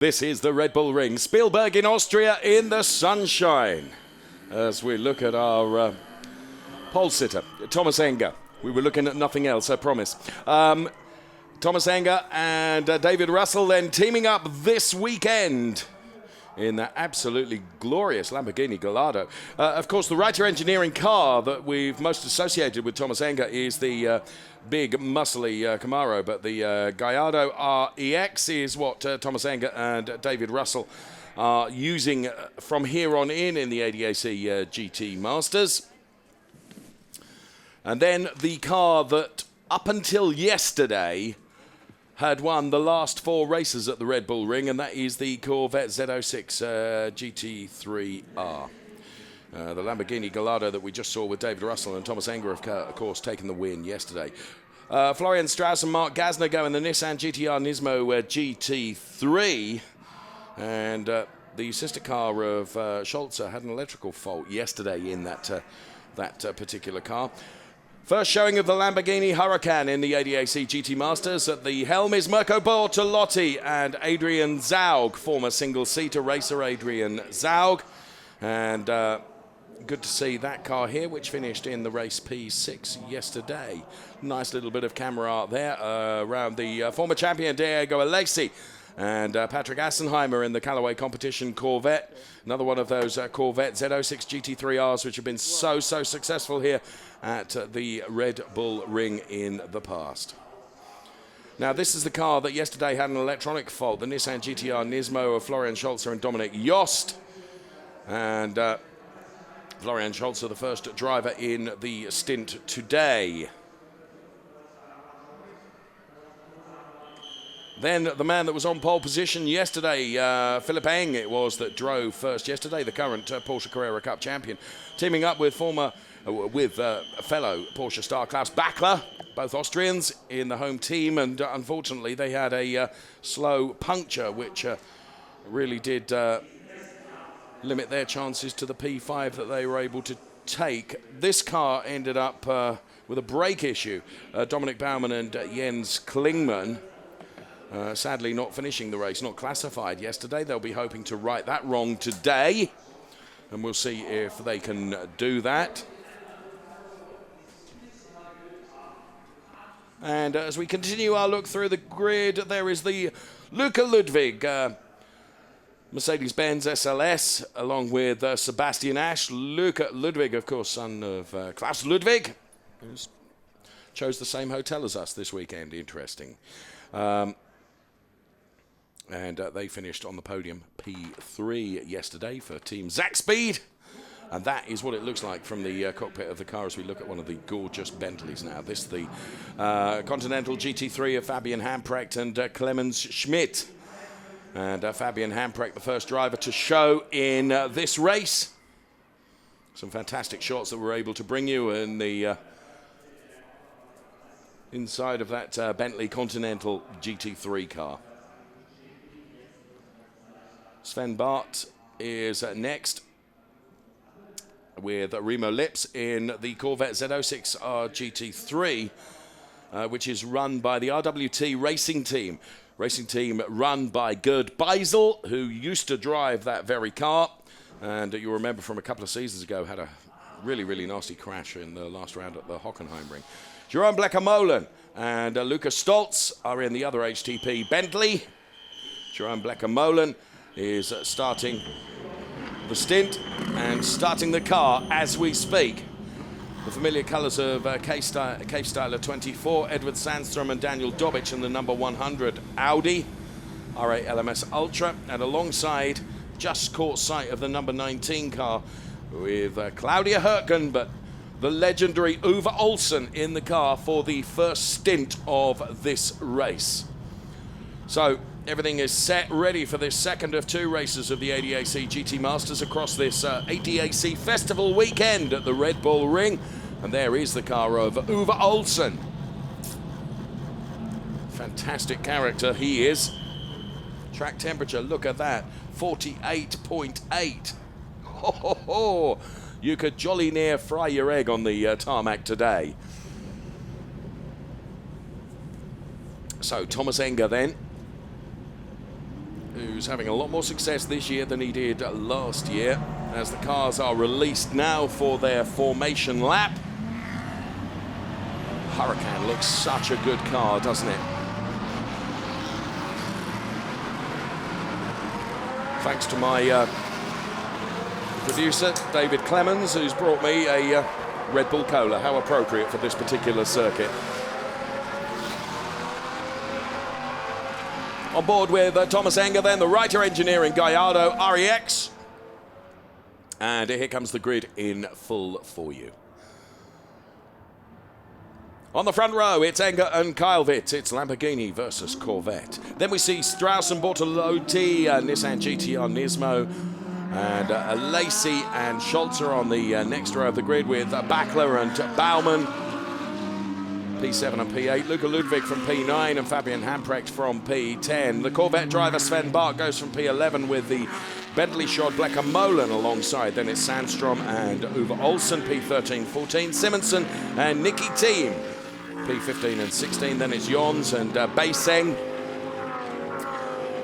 This is the Red Bull Ring, Spielberg in Austria in the sunshine. As we look at our pole sitter, Thomas Enger. We were looking at nothing else, I promise. Thomas Enger and David Russell then teaming up this weekend in that absolutely glorious Lamborghini Gallardo. Of course, the Writer Engineering car that we've most associated with Thomas Enger is the big, muscly Camaro, but the Gallardo REX is what Thomas Enger and David Russell are using from here on in the ADAC GT Masters. And then the car that up until yesterday had won the last 4 races at the Red Bull Ring, and that is the Corvette Z06 GT3R. The Lamborghini Gallardo that we just saw with David Russell and Thomas Enger, of course, taking the win yesterday. Florian Strauss and Mark Gasner go in the Nissan GTR Nismo GT3. And the sister car of Scholzer had an electrical fault yesterday in that particular car. First showing of the Lamborghini Huracan in the ADAC GT Masters. At the helm is Mirko Bortolotti and Adrian Zaug, former single-seater racer Adrian Zaug. And good to see that car here, which finished in the race P6 yesterday. Nice little bit of camera art there around the former champion Diego Alesi and Patrick Assenheimer in the Callaway Competition Corvette. Another one of those Corvette Z06 GT3Rs which have been so successful here at the Red Bull Ring in the past. Now, this is the car that yesterday had an electronic fault, the Nissan GTR Nismo of Florian Scholzer and Dominic Jost. And Florian Scholzer, the first driver in the stint today. Then the man that was on pole position yesterday, Philipp Eng, it was that drove first yesterday, the current Porsche Carrera Cup champion, teaming up with fellow Porsche star Klaus Bachler, both Austrians in the home team, and unfortunately they had a slow puncture, which really did limit their chances to the P5 that they were able to take. This car ended up with a brake issue. Dominic Baumann and Jens Klingmann sadly not finishing the race, not classified yesterday. They'll be hoping to right that wrong today, and we'll see if they can do that. And as we continue our look through the grid, there is the Luca Ludwig Mercedes-Benz SLS, along with Sebastian Asch. Luca Ludwig, of course, son of Klaus Ludwig, who chose the same hotel as us this weekend. Interesting. And they finished on the podium P3 yesterday for Team Zakspeed. And that is what it looks like from the cockpit of the car as we look at one of the gorgeous Bentleys now. This is the Continental GT3 of Fabian Hamprecht and Clemens Schmidt. And Fabian Hamprecht, the first driver to show in this race. Some fantastic shots that we're able to bring you in the inside of that Bentley Continental GT3 car. Sven Bart is next with Remo Lips in the Corvette Z06 GT3, which is run by the RWT Racing Team. Racing team run by Gerd Beisel, who used to drive that very car. And you'll remember from a couple of seasons ago, had a really nasty crash in the last round at the Hockenheim Ring. Jerome Blecker-Molen and Lucas Stoltz are in the other HTP Bentley. Jerome Blecker-Molen is starting the stint and starting the car as we speak. The familiar colours of Cave Styler 24, Edward Sandstrom and Daniel Dobic in the number 100 Audi R8 LMS Ultra, and alongside just caught sight of the number 19 car with Claudia Hürtgen, but the legendary Uwe Olsen in the car for the first stint of this race. So everything is set, ready for this second of 2 races of the ADAC GT Masters across this ADAC Festival weekend at the Red Bull Ring. And there is the car of Uwe Olsen. Fantastic character he is. Track temperature, look at that, 48.8. Ho, ho, ho. You could jolly near fry your egg on the tarmac today. So Thomas Enger then who's having a lot more success this year than he did last year, as the cars are released now for their formation lap. Huracan looks such a good car, doesn't it? Thanks to my producer, David Clemens, who's brought me a Red Bull Cola. How appropriate for this particular circuit. On board with Thomas Enger, then the Reiter Engineering Gallardo REX. And here comes the grid in full for you. On the front row, it's Enger and Kylvit. It's Lamborghini versus Corvette. Then we see Strauss and Bortolotti, Nissan GTR Nismo, and Lacey and Scholzer on the next row of the grid with Backler and Baumann. P7 and P8, Luca Ludwig from P9 and Fabian Hamprecht from P10. The Corvette driver Sven Bach goes from P11 with the Bentley Shod Blecker Molen alongside. Then it's Sandstrom and Uwe Olsen, P13, 14. Simonsen and Nicky Thiem, P15 and 16. Then it's Jons and Baseng.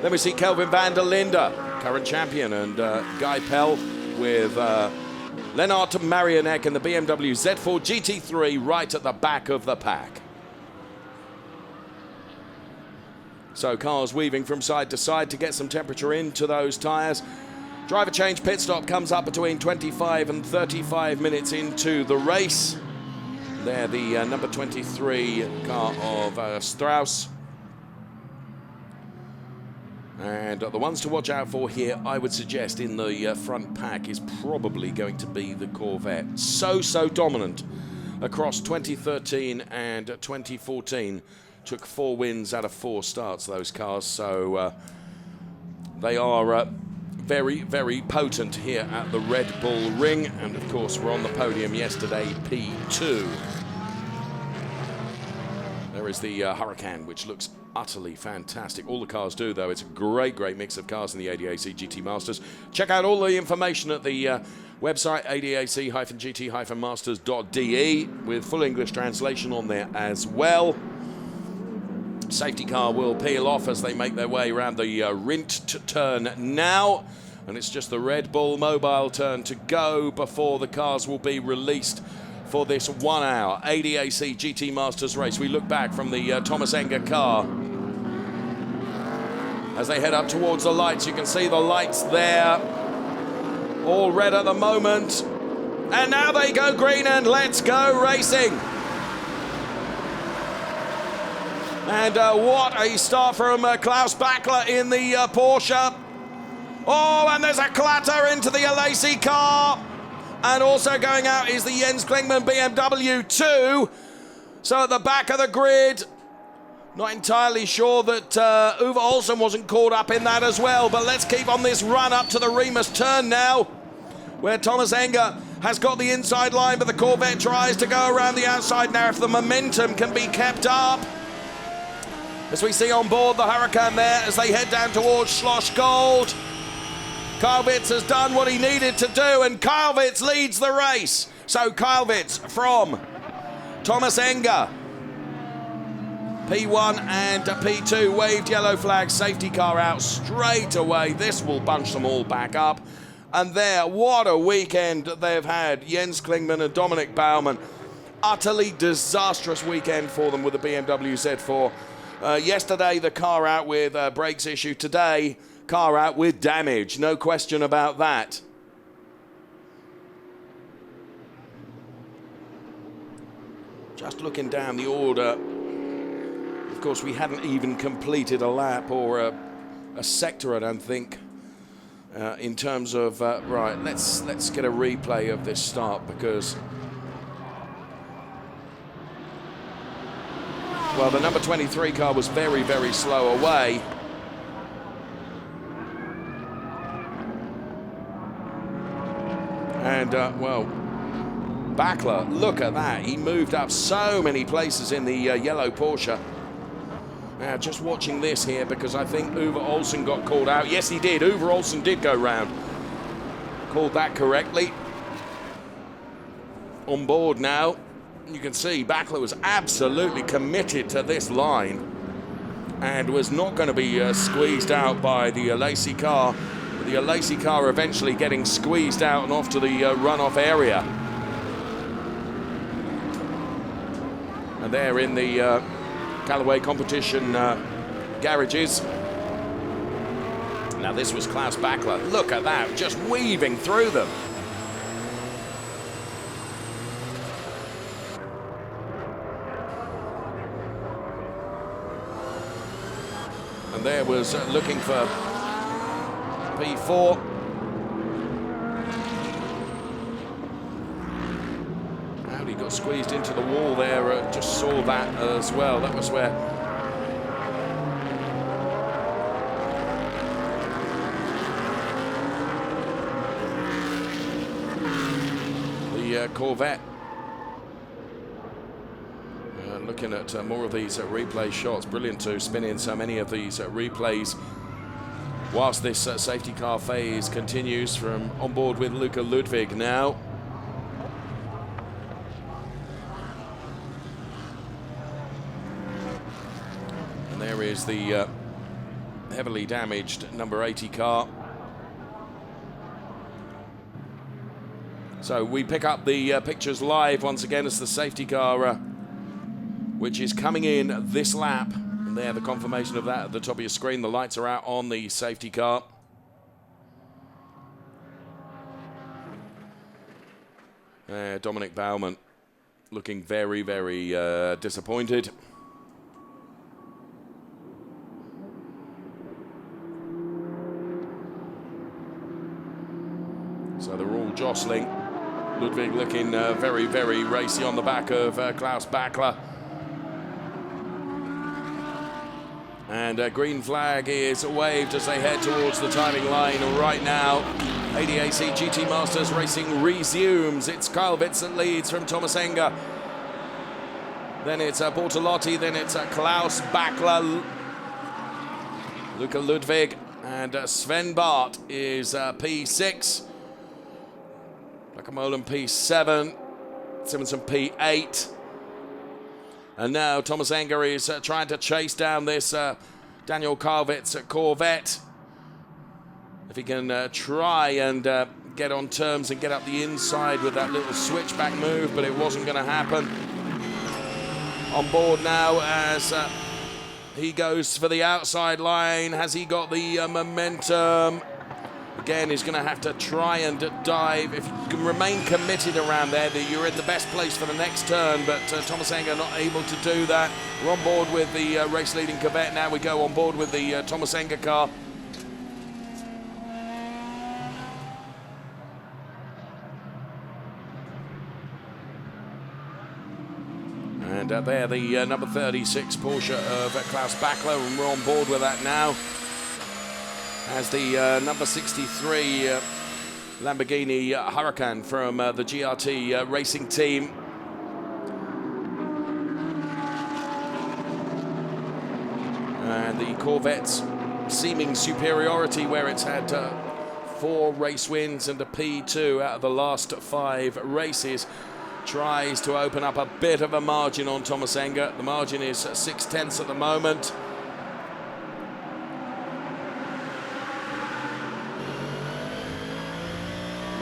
Then we see Kelvin van der Linde, current champion, and Guy Pell with Lennart Marianek and the BMW Z4 GT3 right at the back of the pack. So cars weaving from side to side to get some temperature into those tyres. Driver change pit stop comes up between 25 and 35 minutes into the race. There, the number 23 car of Strauss. And the ones to watch out for here, I would suggest, in the front pack is probably going to be the Corvette. So dominant across 2013 and 2014. Took 4 wins out of 4 starts, those cars. So they are very potent here at the Red Bull Ring. And of course, we're on the podium yesterday, P2. There is the Huracan, which looks utterly fantastic. All the cars do, though. It's a great mix of cars in the ADAC GT Masters. Check out all the information at the website, adac-gt-masters.de, with full English translation on there as well. Safety car will peel off as they make their way around the Rindt turn now. And it's just the Red Bull Mobile turn to go before the cars will be released for this 1 hour ADAC GT Masters race. We look back from the Thomas Enger car. As they head up towards the lights, you can see the lights there. All red at the moment. And now they go green, and let's go racing. And what a start from Klaus Backler in the Porsche. Oh, and there's a clatter into the Lacey car. And also going out is the Jens Klingmann BMW 2. So at the back of the grid, not entirely sure that Uwe Olsen wasn't caught up in that as well. But let's keep on this run up to the Remus turn now, where Thomas Enger has got the inside line, but the Corvette tries to go around the outside now if the momentum can be kept up. As we see on board the Huracan there as they head down towards Schloss Gold. Kylvitz has done what he needed to do, and Kylvitz leads the race. So Kylvitz from Thomas Enger. P1 and P2 waved yellow flags, safety car out straight away. This will bunch them all back up. And there, what a weekend they've had. Jens Klingmann and Dominic Baumann. Utterly disastrous weekend for them with the BMW Z4. Yesterday, the car out with brakes issue. Today, car out with damage. No question about that. Just looking down the order. Of course, we hadn't even completed a lap or a sector, I don't think, in terms of... right, let's get a replay of this start because... well, the number 23 car was very, very slow away. And, well, Backler, look at that. He moved up so many places in the yellow Porsche. Now, just watching this here, because I think Uwe Olsen got called out. Yes, he did. Uwe Olsen did go round. Called that correctly. On board now. You can see Backler was absolutely committed to this line. and was not going to be squeezed out by the Lacey car. The Lacey car eventually getting squeezed out and off to the runoff area. And they're in the Callaway competition garages. Now this was Klaus Bachler. Look at that, just weaving through them. And there was looking for P4. And he got squeezed into the wall there. Just saw that as well. That was where the Corvette. Looking at more of these replay shots. Brilliant to spin in so many of these replays whilst this safety car phase continues. From on board with Luca Ludwig now. And there is the heavily damaged number 80 car. So we pick up the pictures live once again as the safety car, which is coming in this lap. And there, the confirmation of that at the top of your screen. The lights are out on the safety car. Dominic Baumann looking very, very disappointed. So they're all jostling. Ludwig looking very, very racy on the back of Klaus Bachler. And green flag is waved as they head towards the timing line. Right now, ADAC GT Masters racing resumes. It's Kyle Witz that leads from Thomas Enger. Then it's Bortolotti, then it's Klaus Bachler, Luca Ludwig, and Sven Bart is P6. Blackamolen P7, Simonson P8. And now Thomas Enger is trying to chase down this Daniel Karwitz Corvette. If he can try and get on terms and get up the inside with that little switchback move, but it wasn't going to happen. On board now as he goes for the outside line. Has he got the momentum? Again, he's going to have to try and dive. If you can remain committed around there, you're in the best place for the next turn, but Thomas Enger not able to do that. We're on board with the race-leading Corvette. Now we go on board with the Thomas Enger car. And there, the number 36 Porsche of Klaus Bachler, and we're on board with that now. As the number 63 Lamborghini Huracan from the GRT racing team. And the Corvette's seeming superiority, where it's had 4 race wins and a P2 out of the last 5 races, tries to open up a bit of a margin on Thomas Enger. The margin is 0.6 at the moment.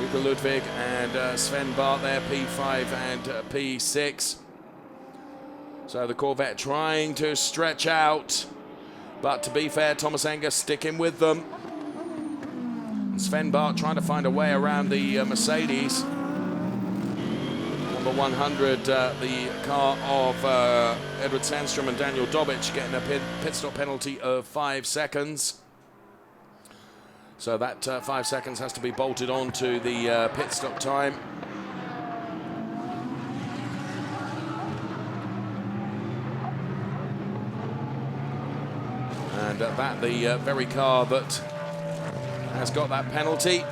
Luca Ludwig and Sven Bart there, P5 and P6. So the Corvette trying to stretch out, but to be fair, Thomas Enger sticking with them. And Sven Bart trying to find a way around the Mercedes. Number 100, the car of Edward Sandstrom and Daniel Dobic, getting a pit stop penalty of 5 seconds. So that 5 seconds has to be bolted on to the pit stop time. And that the very car that has got that penalty.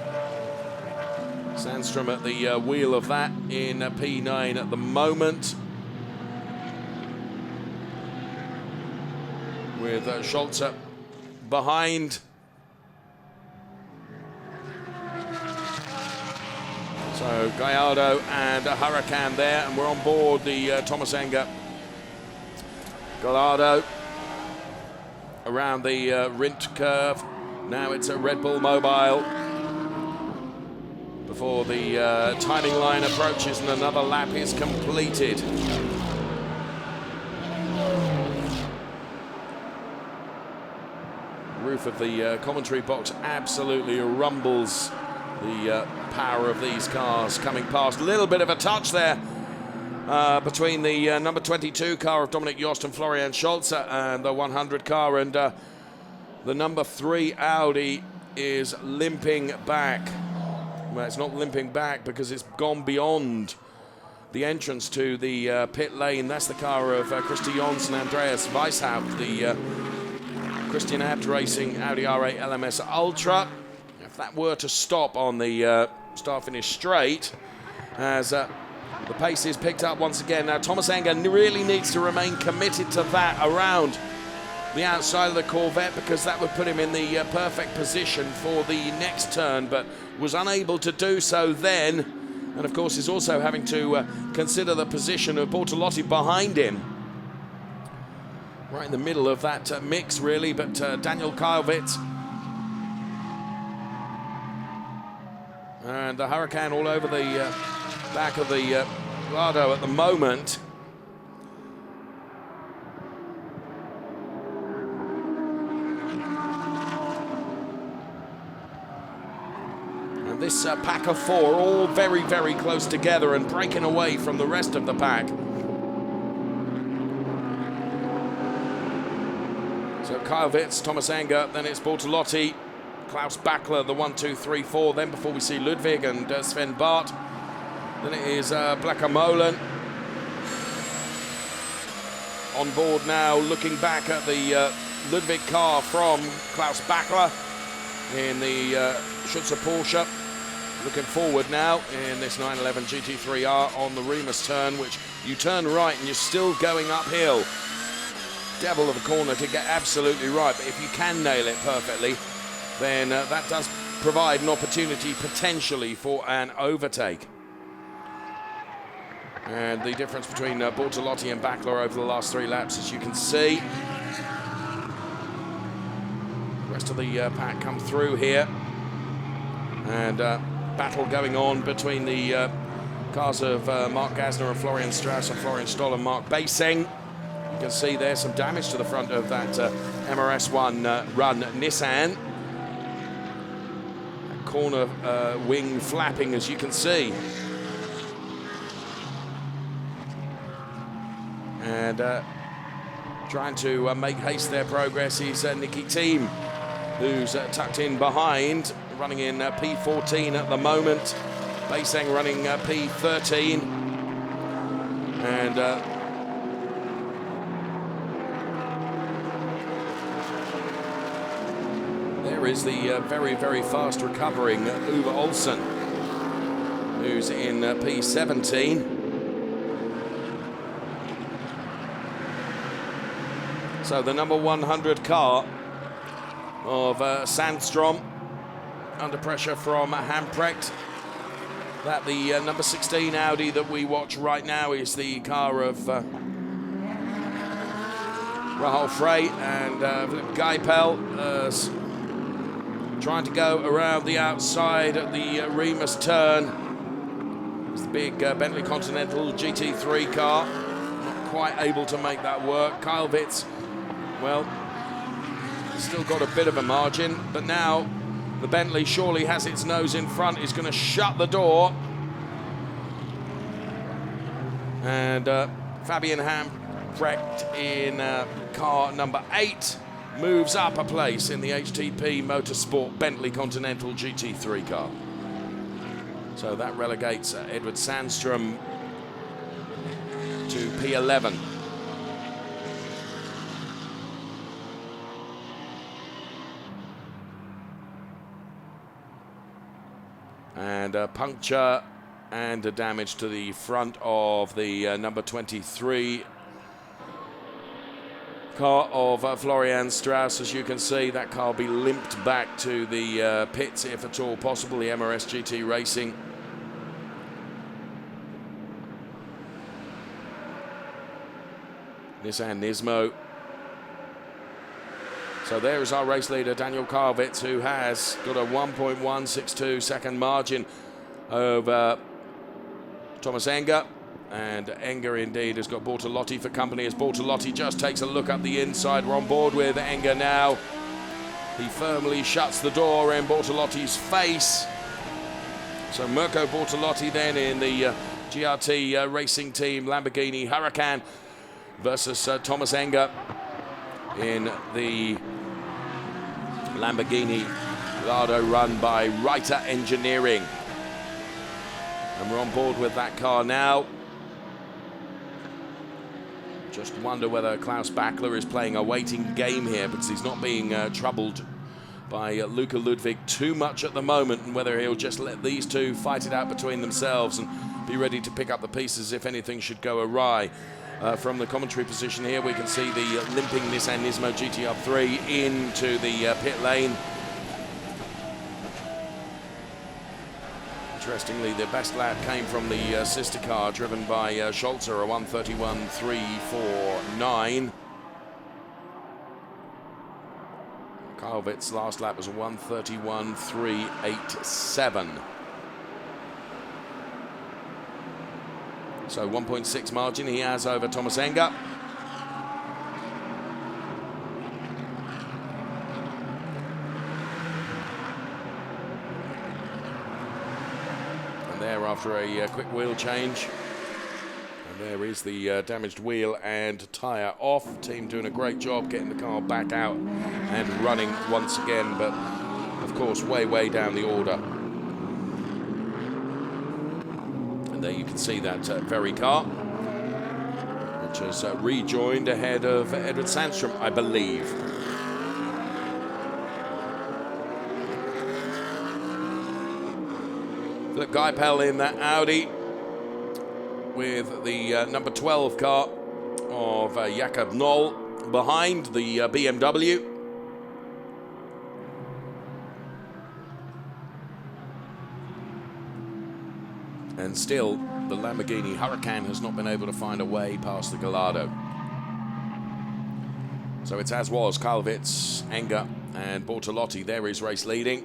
Sandstrom at the wheel of that in P9 at the moment. With Scholzer behind. So Gallardo and Huracan there, and we're on board the Thomas Enger. Gallardo around the Rindt curve. Now it's a Red Bull Mobile before the timing line approaches and another lap is completed. Roof of the commentary box absolutely rumbles the power of these cars coming past. A little bit of a touch there between the number 22 car of Dominic Jost and Florian Scholze and the 100 car, and the number 3 Audi is limping back. Well, it's not limping back because it's gone beyond the entrance to the pit lane. That's the car of Christy Jons and Andreas Weishaupt, the Christian Abt Racing Audi R8 LMS Ultra. If that were to stop on the start-finish straight, as the pace is picked up once again. Now, Thomas Enger really needs to remain committed to that around the outside of the Corvette, because that would put him in the perfect position for the next turn, but was unable to do so then. And, of course, is also having to consider the position of Bortolotti behind him. Right in the middle of that mix, really, but Daniel Kylvitz and the Huracan all over the back of the Lado at the moment. And this pack of 4 all very, very close together and breaking away from the rest of the pack. So Kylvitz, Thomas Enger, then it's Bortolotti, Klaus Bachler, the 1, 2, 3, 4. Then before we see Ludwig and Sven Bart. Then it is Blacker Molen on board now, looking back at the Ludwig car from Klaus Bachler in the Schütze Porsche. Looking forward now in this 911 GT3R on the Remus turn, which you turn right and you're still going uphill. Devil of a corner to get absolutely right, but if you can nail it perfectly, then that does provide an opportunity potentially for an overtake. And the difference between Bortolotti and Bachler over the last 3 laps, as you can see. The rest of the pack come through here. And battle going on between the cars of Mark Gasner and Florian Strauss and Florian Stoll and Mark Basing. You can see there's some damage to the front of that MRS1 run Nissan. That corner wing flapping, as you can see. And trying to make haste their progress is Nicky Thiem, who's tucked in behind, running in P14 at the moment. Basing running P13. And there is the very, very fast recovering Uwe Olsen, who's in P17. So the number 100 car of Sandstrom under pressure from Hamprecht. That the number 16 Audi that we watch right now is the car of Rahul Frey and Philipp Geipel, trying to go around the outside at the Remus turn. It's the big Bentley Continental GT3 car. Not quite able to make that work. Kylvitz, well, still got a bit of a margin, but now the Bentley surely has its nose in front. Is going to shut the door. And Fabian Hamprecht in car number 8 moves up a place in the HTP Motorsport Bentley Continental GT3 car. So that relegates Edward Sandstrom to P11. And a puncture and a damage to the front of the number 23 car of Florian Strauss. As you can see, that car will be limped back to the pits if at all possible, the MRS GT Racing. Nissan Nismo. So there is our race leader, Daniel Karwitz, who has got a 1.162 second margin over Thomas Enger. And Enger indeed has got Bortolotti for company as Bortolotti just takes a look up the inside. We're on board with Enger now. He firmly shuts the door in Bortolotti's face. So Mirko Bortolotti then in the GRT racing team Lamborghini Huracan versus Thomas Enger in the Lamborghini Gallardo run by Reiter Engineering. And we're on board with that car now. Just wonder whether Klaus Bachler is playing a waiting game here, because he's not being troubled by Luca Ludwig too much at the moment, and whether he'll just let these two fight it out between themselves and be ready to pick up the pieces if anything should go awry. From the commentary position here, we can see the limping Nissan Nismo GTR3 into the pit lane. Interestingly, the best lap came from the sister car driven by Scholzer, a 1:31.349. Karwitz's last lap was a 1:31.387. So 1.6 margin he has over Thomas Enger. There after a quick wheel change, and there is the damaged wheel and tyre off. Team doing a great job getting the car back out and running once again, but of course way down the order. And there you can see that very car, which has rejoined ahead of Edward Sandstrom, I believe. Philip Geipel in that Audi with the number 12 car of Jakob Noll behind the BMW. And still, the Lamborghini Huracan has not been able to find a way past the Gallardo. So it's as was, Karwitz, Enger and Bortolotti. There is race leading.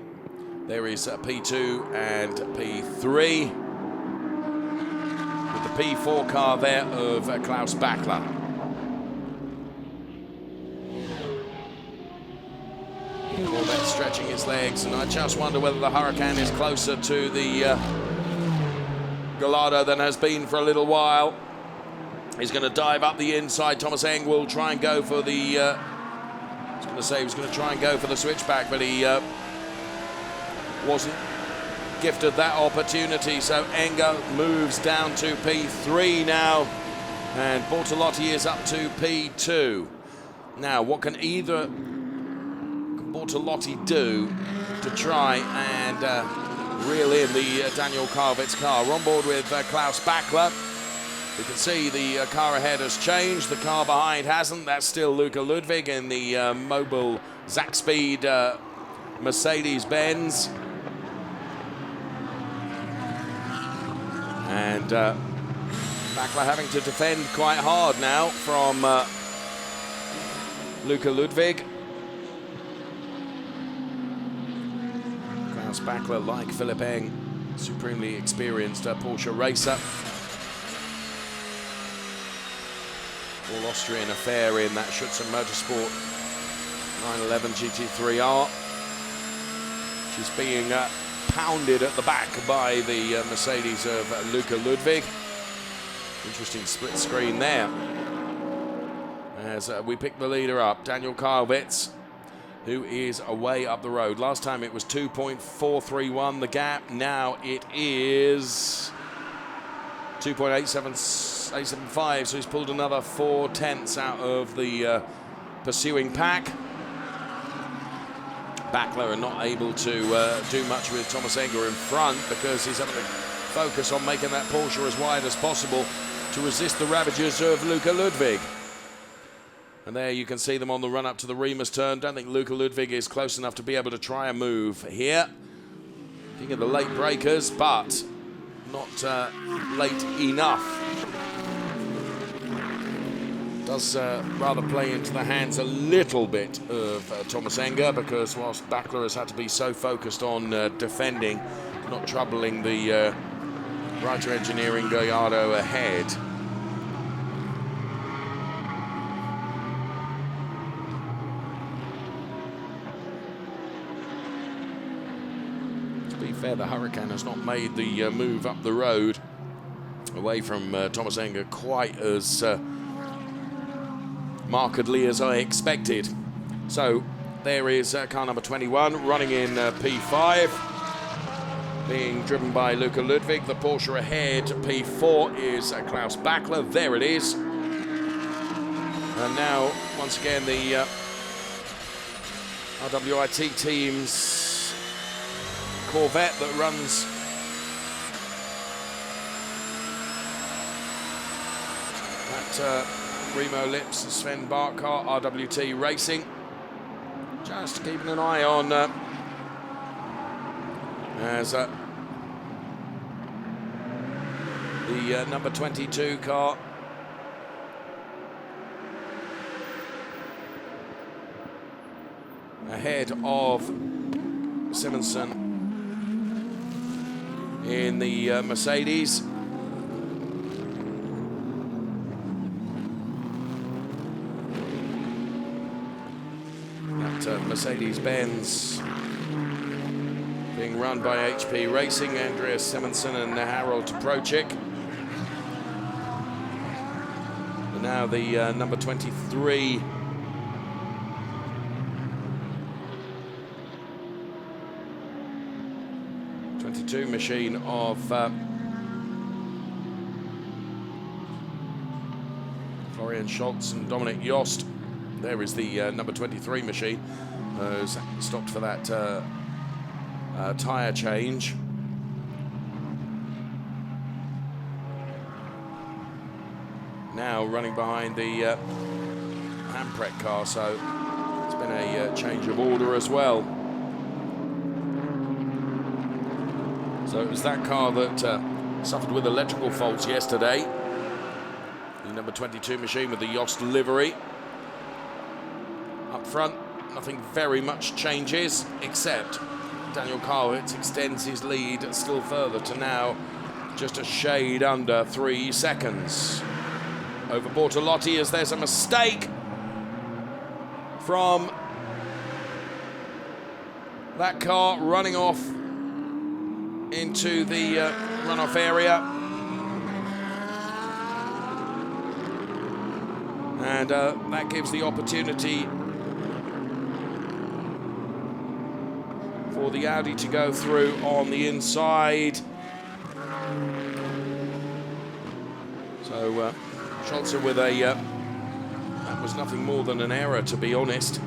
There is P2 and P3, with the P4 car there of Klaus Bachler. Corvette stretching his legs, and I just wonder whether the Huracan is closer to the Gallardo than has been for a little while. He's going to dive up the inside. Thomas Eng will try and go for the... I was going to say he was going to try and go for the switchback, but he... wasn't gifted that opportunity, so Enger moves down to P3 now, and Bortolotti is up to P2. Now, what can Bortolotti do to try and reel in the Daniel Karwitz car? We're on board with Klaus Bachler. You can see the car ahead has changed, the car behind hasn't. That's still Luca Ludwig in the Mobile Zackspeed Mercedes-Benz. And Bachler having to defend quite hard now from Luca Ludwig. Klaus Bachler, like Philipp Eng, supremely experienced Porsche racer. All Austrian affair in that Schützer Motorsport 911 GT3R. She's being pounded at the back by the Mercedes of Luca Ludwig. Interesting split screen there. As we pick the leader up, Daniel Karwitz, who is away up the road. Last time it was 2.431 the gap. Now it is 2.875. So he's pulled another 4/10 out of the pursuing pack. Bachler are not able to do much with Thomas Enger in front, because he's having to focus on making that Porsche as wide as possible to resist the ravages of Luca Ludwig. And there you can see them on the run up to the Remus turn. Don't think Luca Ludwig is close enough to be able to try a move here. King of the late breakers, but not late enough. Does rather play into the hands a little bit of Thomas Enger, because whilst Backler has had to be so focused on defending, not troubling the Writer Engineering Gallardo ahead. To be fair, the Huracan has not made the move up the road away from Thomas Enger quite as markedly as I expected. So there is car number 21 running in P5, being driven by Luca Ludwig. The Porsche ahead, P4, is Klaus Backler. There it is. And now, once again, the RWIT team's Corvette that runs that Remo Lips, Sven Bart car, RWT Racing. Just keeping an eye on as the number 22 car ahead of Simonson in the Mercedes. Mercedes-Benz being run by HP Racing, Andreas Simonson and Harold Prochik. And now the number 23 machine of Florian Scholz and Dominic Jost. There is the number 23 machine, who's stopped for that tyre change. Now running behind the Hamprek car, so it's been a change of order as well. So it was that car that suffered with electrical faults yesterday. The number 22 machine with the Jost livery. Up front, nothing very much changes, except Daniel Karwitz extends his lead still further to now just a shade under 3 seconds. Over Bortolotti, as there's a mistake from that car running off into the runoff area. And that gives the opportunity for the Audi to go through on the inside. So Scholzer with a, that was nothing more than an error, to be honest.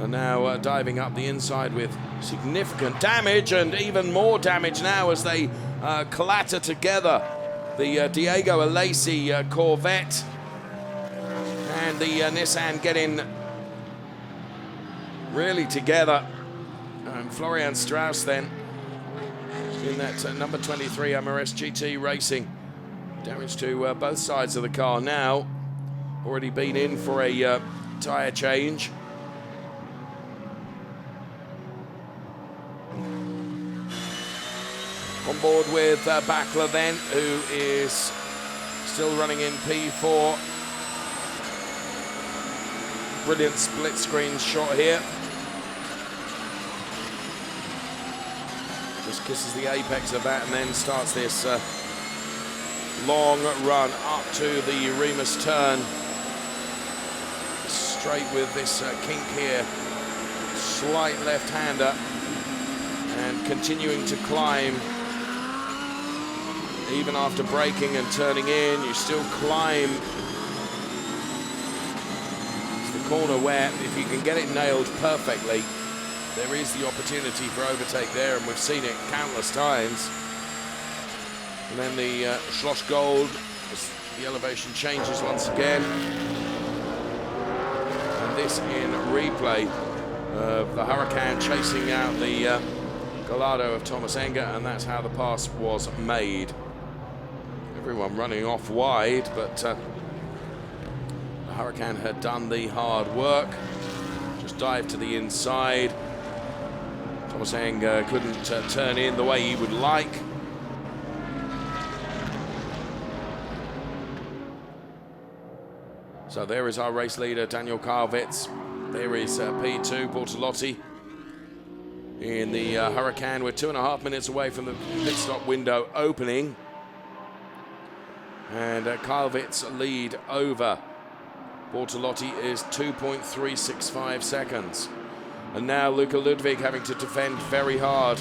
And now diving up the inside with significant damage, and even more damage now as they clatter together. The Diego Alesi Corvette and the Nissan getting really together. And Florian Strauss then in that number 23 MRS GT Racing. Damage to both sides of the car now. Already been in for a tyre change. On board with Backler then, who is still running in P4. Brilliant split screen shot here. Just kisses the apex of that and then starts this long run up to the Remus turn. Straight with this kink here. Slight left-hander. And continuing to climb. Even after braking and turning in, you still climb. It's the corner where, if you can get it nailed perfectly, there is the opportunity for overtake there, and we've seen it countless times. And then the Schloss Gold, as the elevation changes once again. And this in replay of the Huracan chasing out the Gallardo of Thomas Enger, and that's how the pass was made. Everyone running off wide, but the Huracan had done the hard work. Just dived to the inside. Tomaseng couldn't turn in the way he would like. So there is our race leader, Daniel Karlvitz. There is P2, Bortolotti. In the Huracan, we're 2.5 minutes away from the pit stop window opening. And Karlvitz lead over Bortolotti is 2.365 seconds. And now Luca Ludwig having to defend very hard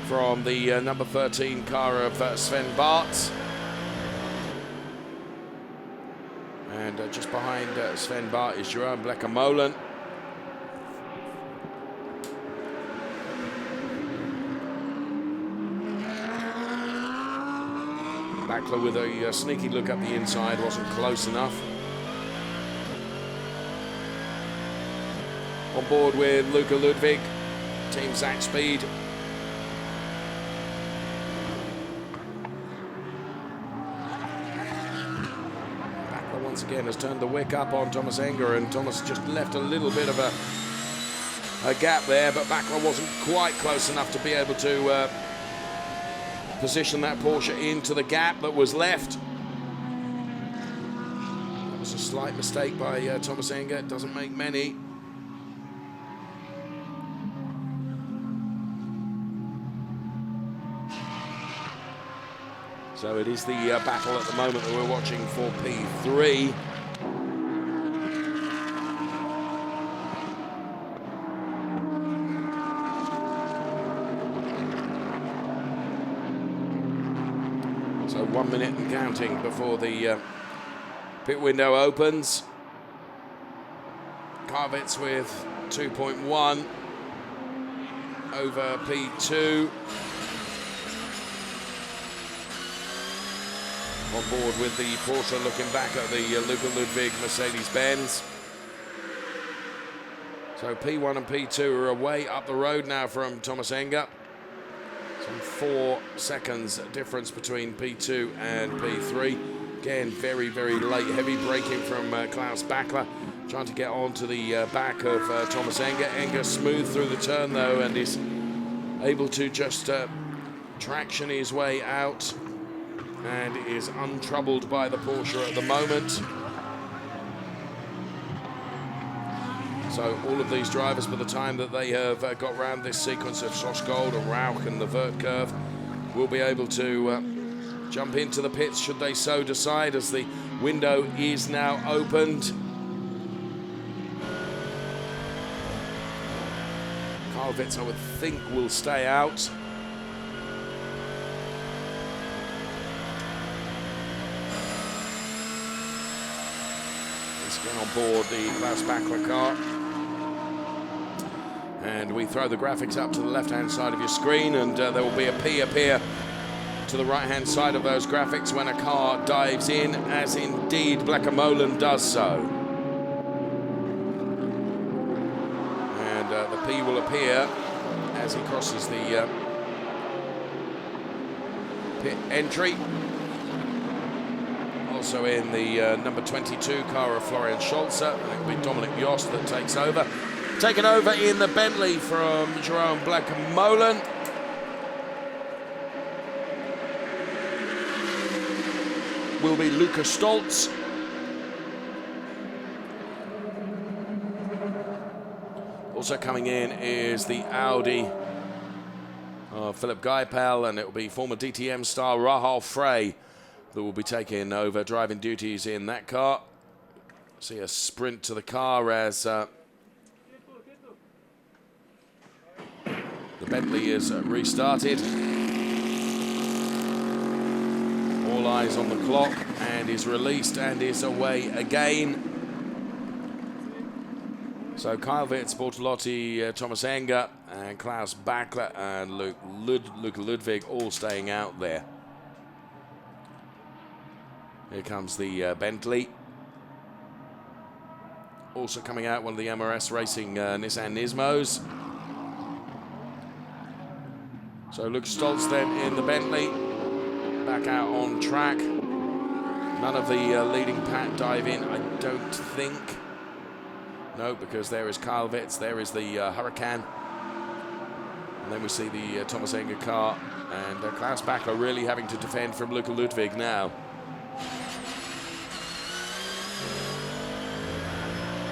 from the number 13 car of Sven Bartz. And just behind Sven Bart is Jerome Blecker-Molen. Backler with a sneaky look up the inside, wasn't close enough. On board with Luca Ludwig, Team Zach Speed. Backler once again has turned the wick up on Thomas Enger, and Thomas just left a little bit of a gap there, but Backler wasn't quite close enough to be able to position that Porsche into the gap that was left. That was a slight mistake by Thomas Enger. It doesn't make many. So it is the battle at the moment that we're watching for P3. So 1 minute and counting before the pit window opens. Karlvitz with 2.1 over P2. On board with the Porsche, looking back at the Luca Ludwig Mercedes-Benz. So P1 and P2 are away up the road now from Thomas Enger. Some 4 seconds difference between P2 and P3. Again, very, very late, heavy braking from Klaus Backler, trying to get onto the back of Thomas Enger. Enger smooth through the turn though, and is able to just traction his way out, and is untroubled by the Porsche at the moment. So all of these drivers, by the time that they have got round this sequence of Schlossgold and Rauch and the vert curve, will be able to jump into the pits should they so decide, as the window is now opened. Karlvitz, I would think, will stay out. Again on board the Klaus Backler car. And we throw the graphics up to the left-hand side of your screen, and there will be a P appear to the right-hand side of those graphics when a car dives in, as indeed Blecker-Molen does so. And the P will appear as he crosses the pit entry. Also in the number 22 car of Florian Scholzer, and it'll be Dominic Yost that takes over. Taken over in the Bentley from Jerome Blecker-Molen. Will be Luca Stoltz. Also coming in is the Audi of Philip Geipel, and it will be former DTM star Rahal Frey that will be taking over driving duties in that car. See a sprint to the car as the Bentley is restarted. All eyes on the clock, and is released and is away again. So Karlvitz, Bortolotti, Thomas Enger, and Klaus Backler and Luca Ludwig all staying out there. Here comes the Bentley. Also coming out, one of the MRS Racing Nissan Nismos. So Luke Stoltz then in the Bentley. back out on track. None of the leading pack dive in, I don't think. No, because there is Kyle Vitz, there is the Hurricane. And then we see the Thomas Enger car. And Klaus Bachler really having to defend from Luca Ludwig now.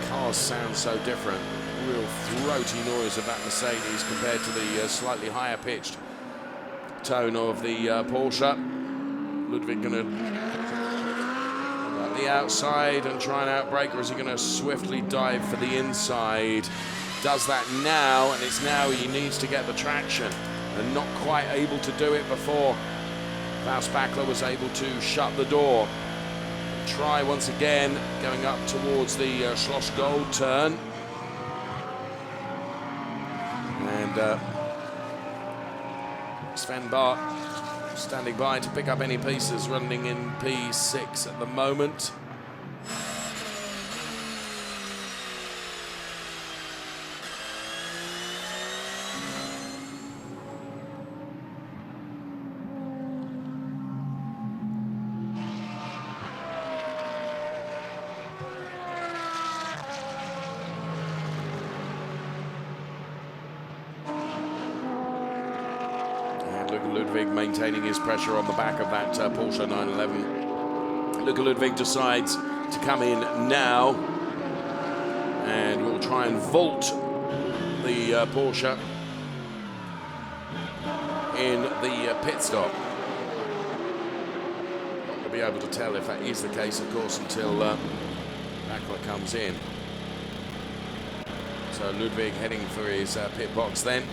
Cars sound so different. Real throaty noise of that Mercedes compared to the slightly higher pitched tone of the Porsche. Ludwig going to at the outside and try and outbrake, or is he going to swiftly dive for the inside? Does that now, and it's now he needs to get the traction, and not quite able to do it before Klaus Bachler was able to shut the door. Try once again going up towards the Schloss Gold turn. And Sven Bart standing by to pick up any pieces, running in P6 at the moment. Ludwig maintaining his pressure on the back of that Porsche 911. Luca Ludwig decides to come in now and will try and vault the Porsche in the pit stop. Not going to be able to tell if that is the case, of course, until Bachler comes in. So Ludwig heading for his pit box then.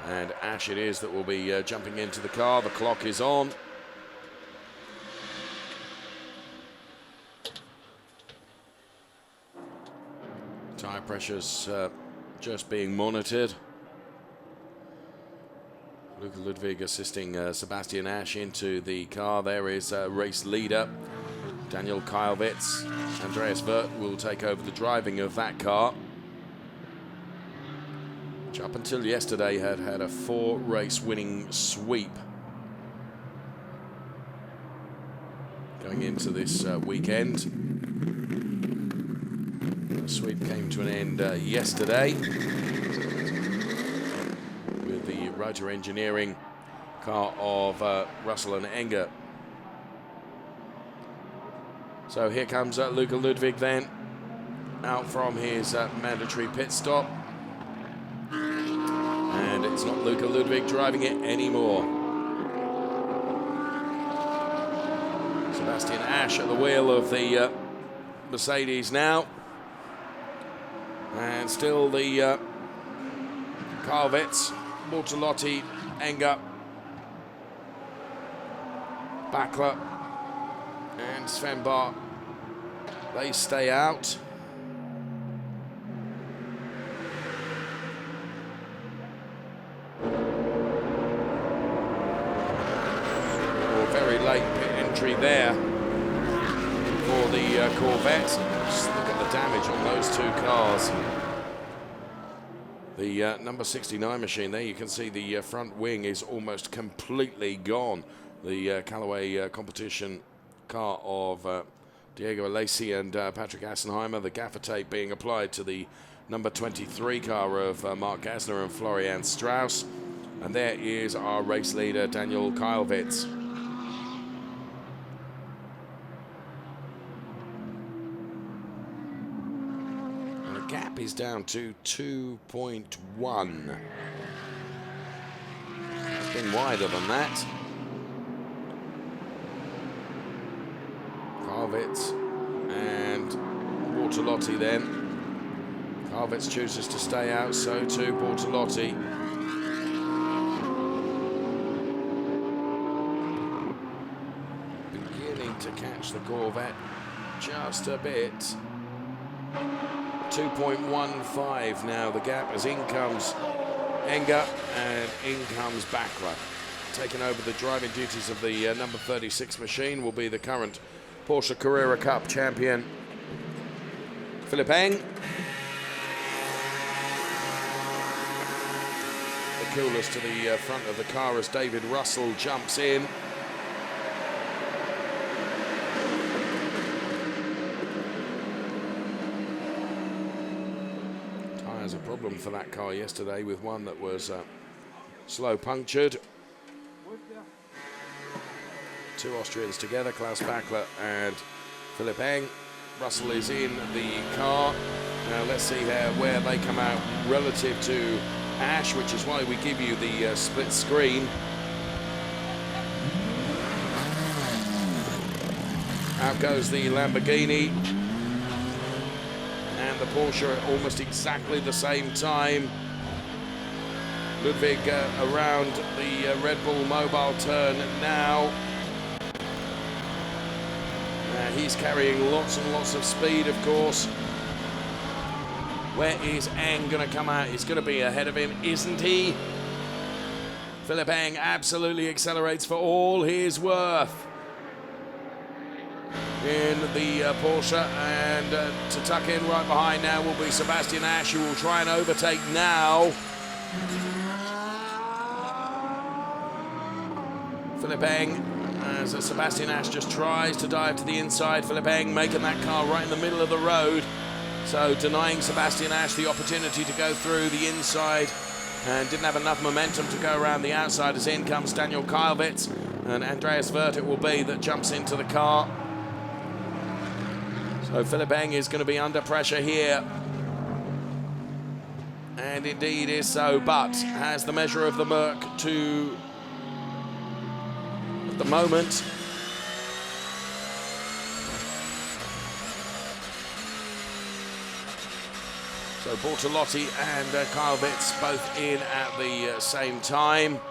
And Ash it is that will be jumping into the car. The clock is on. Tyre pressures just being monitored. Luca Ludwig assisting Sebastian Ash into the car. There is race leader Daniel Kyle-Vitz. Andreas Wirth will take over the driving of that car, which up until yesterday had had a 4-race winning sweep. Going into this weekend. The sweep came to an end yesterday with the Rotor Engineering car of Russell and Enger. So here comes Luca Ludwig then, out from his mandatory pit stop. And it's not Luca Ludwig driving it anymore. Sebastian Ash at the wheel of the Mercedes now. And still the Kyle-Vitz, Bortolotti, Enger, Bachler, and Sven Bart. They stay out. Very late pit entry there for the Corvette. Just look at the damage on those two cars. The number 69 machine there, you can see the front wing is almost completely gone. The Callaway competition car of Diego Alesi and Patrick Assenheimer, the gaffer tape being applied to the number 23 car of Mark Gasner and Florian Strauss. And there is our race leader, Daniel Kyle-Vitz. And the gap is down to 2.1. It's been wider than that. Kyle-Vitz and Bortolotti then. Kyle-Vitz chooses to stay out, so too Bortolotti. Beginning to catch the Corvette just a bit. 2.15 now the gap, as in comes Enger and in comes Bachler. Taking over the driving duties of the number 36 machine will be the current Porsche Carrera Cup champion, Philipp Eng. coolers to the front of the car as David Russell jumps in. Tyres a problem for that car yesterday with one that was slow punctured. Two Austrians together, Klaus Bachler and Philipp Eng. Russell is in the car. Now let's see where they come out relative to Ash, which is why we give you the split screen. Out goes the Lamborghini and the Porsche at almost exactly the same time. Ludwig around the Red Bull mobile turn now. He's carrying lots and lots of speed, of course. Where is Eng going to come out? He's going to be ahead of him, isn't he? Philipp Eng absolutely accelerates for all his worth in the Porsche, and to tuck in right behind now will be Sebastian Ash, who will try and overtake now. Philipp Eng, as Sebastian Ash just tries to dive to the inside. Philipp Eng making that car right in the middle of the road, so denying Sebastian Ash the opportunity to go through the inside, and didn't have enough momentum to go around the outside, as in comes Daniel Kylvitz, and Andreas Wirth it will be that jumps into the car. So Philipp Eng is going to be under pressure here, and indeed is so, but has the measure of the Merc to the moment. So Bortolotti and Kylvitz both in at the same time.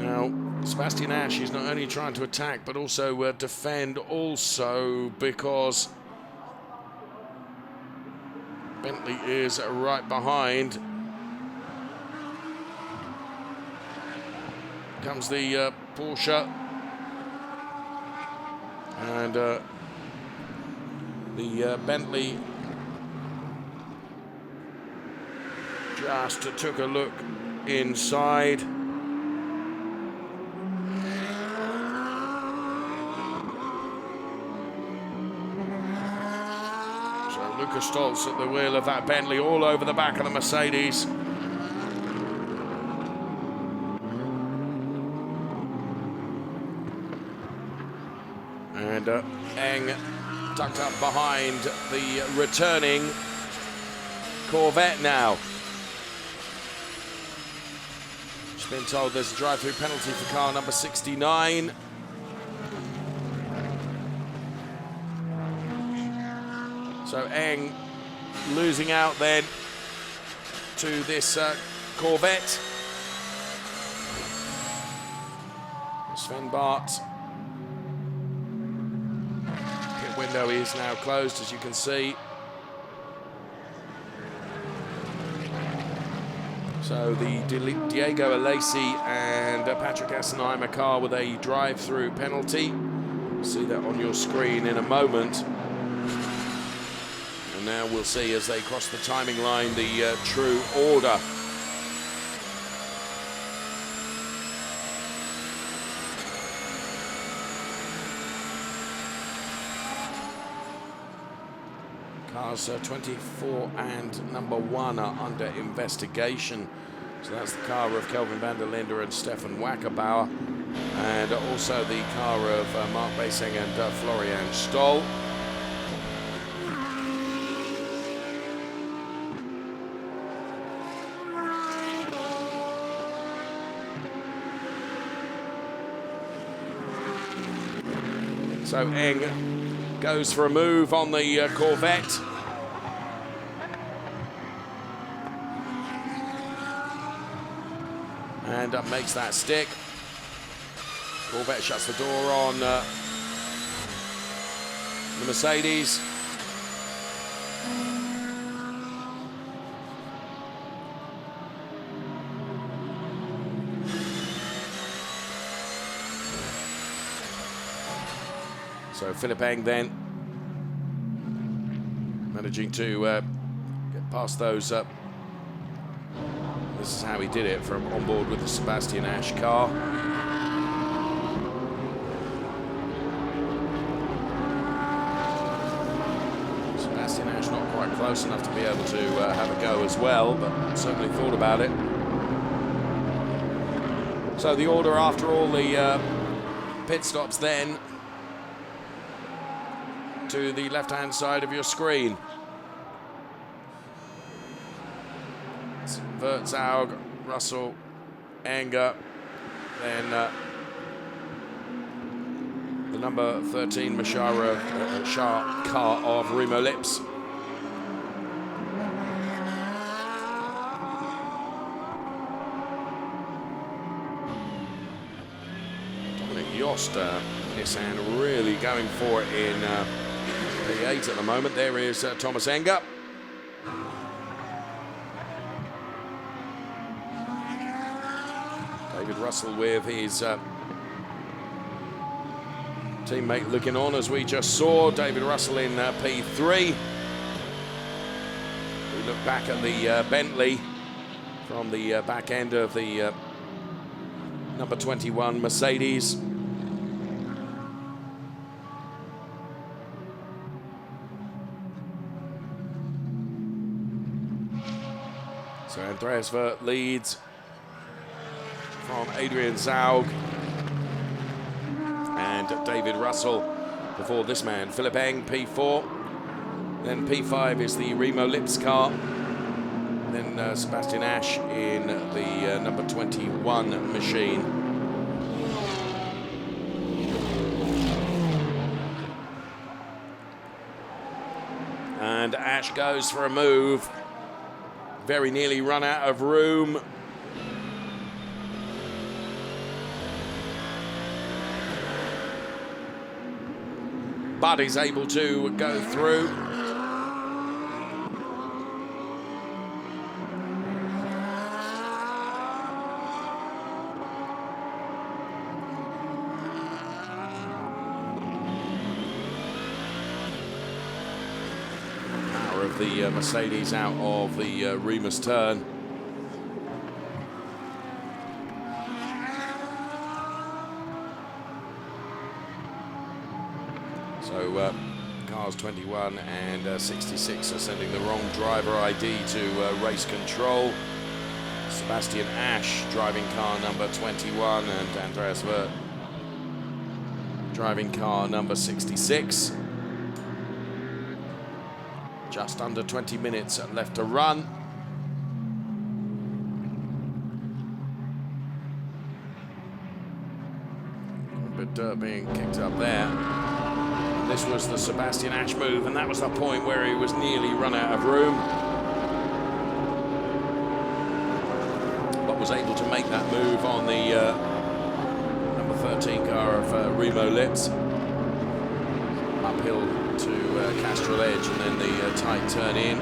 Now Sebastian Ash is not only trying to attack but also defend also, because Bentley is right behind. Comes the Porsche. And the Bentley just took a look inside. Lucas Stoltz at the wheel of that Bentley, all over the back of the Mercedes. And Eng tucked up behind the returning Corvette now. Just been told there's a drive-through penalty for car number 69. So Eng losing out then to this Corvette. Sven Bart. Pit window is now closed, as you can see. So the Diego Alesi and Patrick Assenheimer car with a drive-through penalty. You'll see that on your screen in a moment. And now we'll see, as they cross the timing line, the true order. Cars 24 and number 1 are under investigation. So that's the car of Kelvin van der Linde and Stefan Wackerbauer, and also the car of Mark Basing and Florian Stoll. So Eng goes for a move on the Corvette. And makes that stick. Corvette shuts the door on the Mercedes. So Philipp Eng then managing to get past those. This is how he did it from on board with the Sebastian Ash car. Sebastian Ash not quite close enough to be able to have a go as well, but certainly thought about it. So the order after all the pit stops then to the left-hand side of your screen. Vert, Zaug, Russell, Anger, then the number 13 Mashara Shah car of Remo Lips. Dominic Yost, Nissan really going for it in P8 at the moment. There is Thomas Anger. David Russell with his teammate looking on, as we just saw. David Russell in P3. We look back at the Bentley from the back end of the number 21 Mercedes. So Andreas Vert leads from Adrian Zaug and David Russell before this man. Philip Eng, P4. Then P5 is the Remo Lips car. Then Sebastian Ash in the number 21 machine. And Ash goes for a move. Very nearly run out of room. But he's able to go through. Power of the Mercedes out of the Remus turn. So cars 21 and 66 are sending the wrong driver ID to race control. Sebastian Ash driving car number 21 and Andreas Vert driving car number 66. Just under 20 minutes left to run. A bit of dirt being kicked up there. This was the Sebastian Ash move, and that was the point where he was nearly run out of room, but was able to make that move on the number 13 car of Remo Lips. Uphill to Castrol Edge, and then the tight turn in.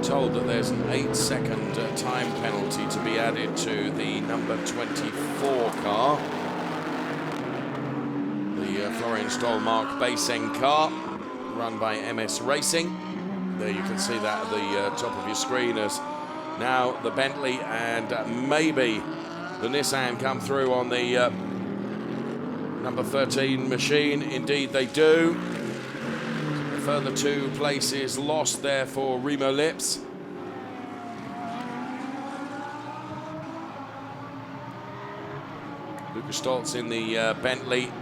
Told that there's an 8-second time penalty to be added to the number 24 car, the Florian Stollmark Basing car, run by MS Racing. There you can see that at the top of your screen, as now the Bentley and maybe the Nissan come through on the number 13 machine. Indeed they do. Further 2 places lost there for Remo Lips. Lucas Stoltz in the Bentley.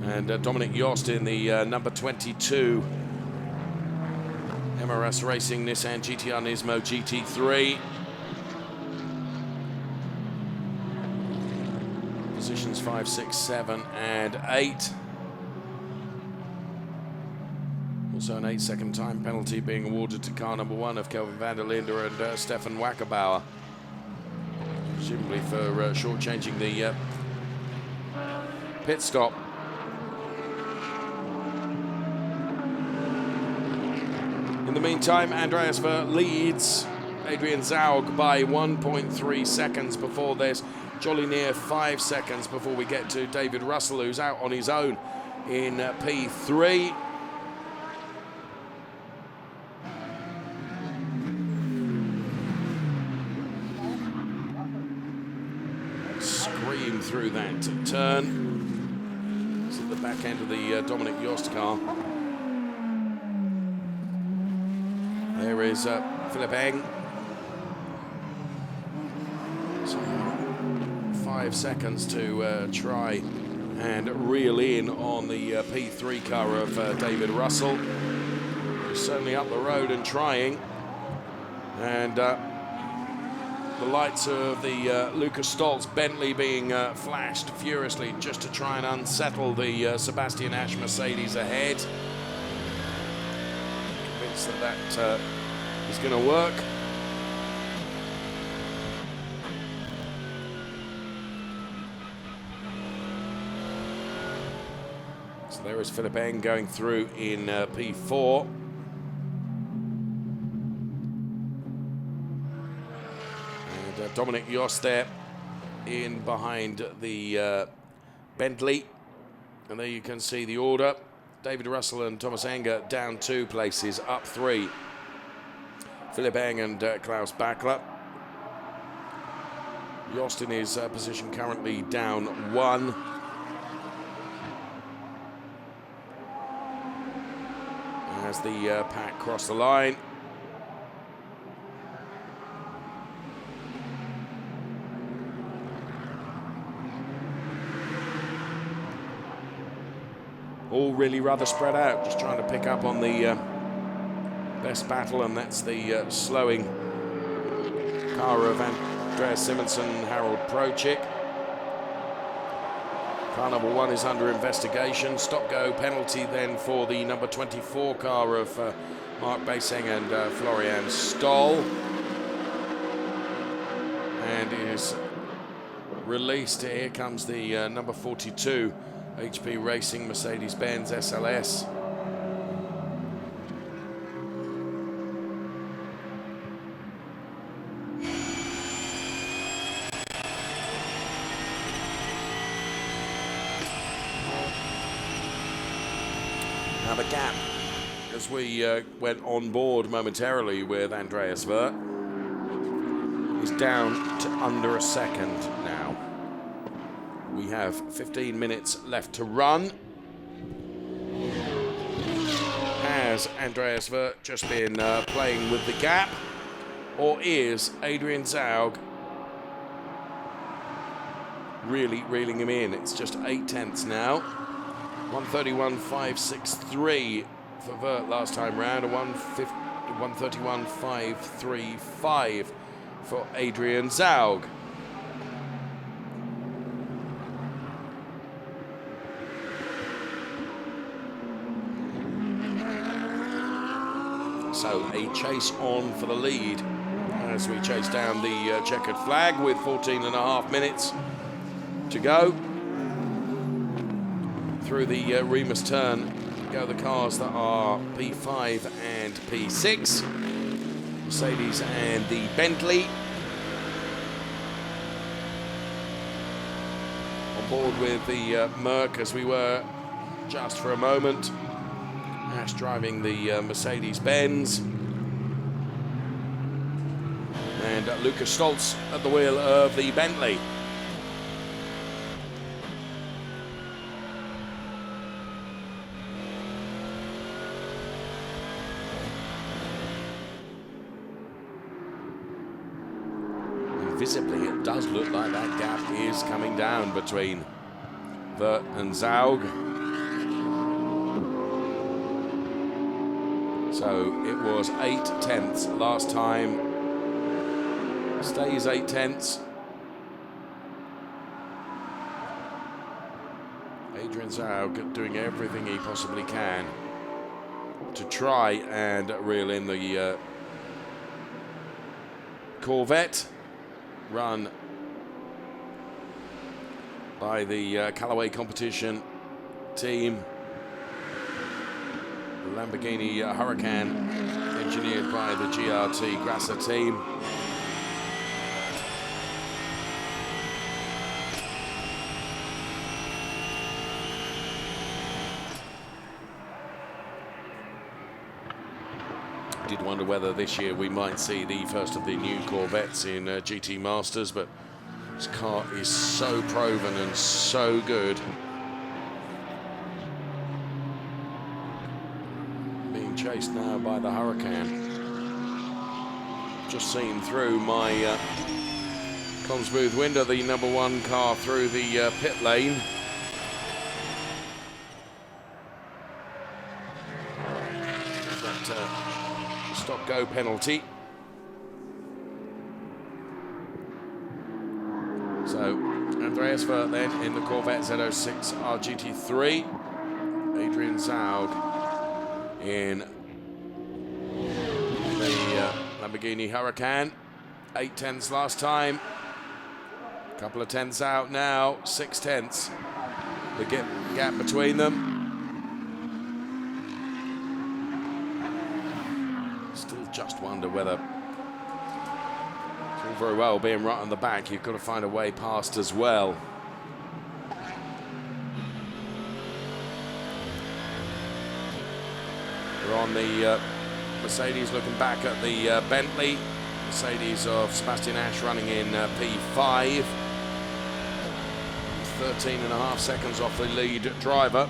And Dominic Yost in the number 22 MRS Racing Nissan GTR Nismo GT3. Positions 5, 6, 7, and 8. Also an 8-second time penalty being awarded to car number 1 of Kelvin van der Linde and Stefan Wackerbauer, presumably for shortchanging the pit stop. In the meantime, Andreas Vert leads Adrian Zaug by 1.3 seconds before there's jolly near 5 seconds before we get to David Russell, who's out on his own in P3. Scream through that turn. It's at the back end of the Dominic Yost car. There is Philip Eng. So 5 seconds to try and reel in on the P3 car of David Russell. He's certainly up the road and trying. And the lights of the Lucas Stoltz Bentley being flashed furiously just to try and unsettle the Sebastian Ash Mercedes ahead. Convinced that is going to work. So there is Philip Eng going through in P4. And Dominic Yost there in behind the Bentley. And there you can see the order. David Russell and Thomas Enger down 2 places, up 3. Philip Eng and Klaus Bachler. Yost in his position currently down 1. As the pack cross the line. All really rather spread out, just trying to pick up on the best battle, and that's the slowing car of Andreas Simonsen, Harold Prochik. Car number 1 is under investigation. Stop-go penalty then for the number 24 car of Mark Basing and Florian Stoll. And is released. Here comes the number 42 HP Racing Mercedes-Benz SLS. Now the gap, as we went on board momentarily with Andreas Wirth, is down to under a second now. We have 15 minutes left to run. Has Andreas Wirth just been playing with the gap, or is Adrian Zaug really reeling him in? It's just 8 tenths now. 131.563 for Wirth last time round, and 131.535 for Adrian Zaug. So a chase on for the lead as we chase down the checkered flag with 14.5 minutes to go. Through the Remus turn go the cars that are P5 and P6, Mercedes and the Bentley. On board with the Merc as we were just for a moment. Ash driving the Mercedes-Benz. And Lucas Stoltz at the wheel of the Bentley. Visibly, it does look like that gap is coming down between Wirth and Zaug. So it was 8 tenths last time. Stays 8 tenths. Adrian Zaug doing everything he possibly can to try and reel in the Corvette run by the Callaway competition team. The Lamborghini Huracan, engineered by the GRT Grasser team. wonder whether this year we might see the first of the new Corvettes in GT Masters, but this car is so proven and so good. Being chased now by the Hurricane. Just seen through my comms booth window the #1 car through the pit lane. That stop-go penalty. So Andreas Wirth then in the Corvette Z06 RGT3. Adrian Zaug in the Lamborghini Huracan. 8 tenths last time. Couple of tenths out now. 6 tenths. The gap between them. Still just wonder whether it's all very well being right on the back. You've got to find a way past as well. We're on the Mercedes, looking back at the Bentley. Mercedes of Sebastian Ash running in P5. 13.5 seconds off the lead driver.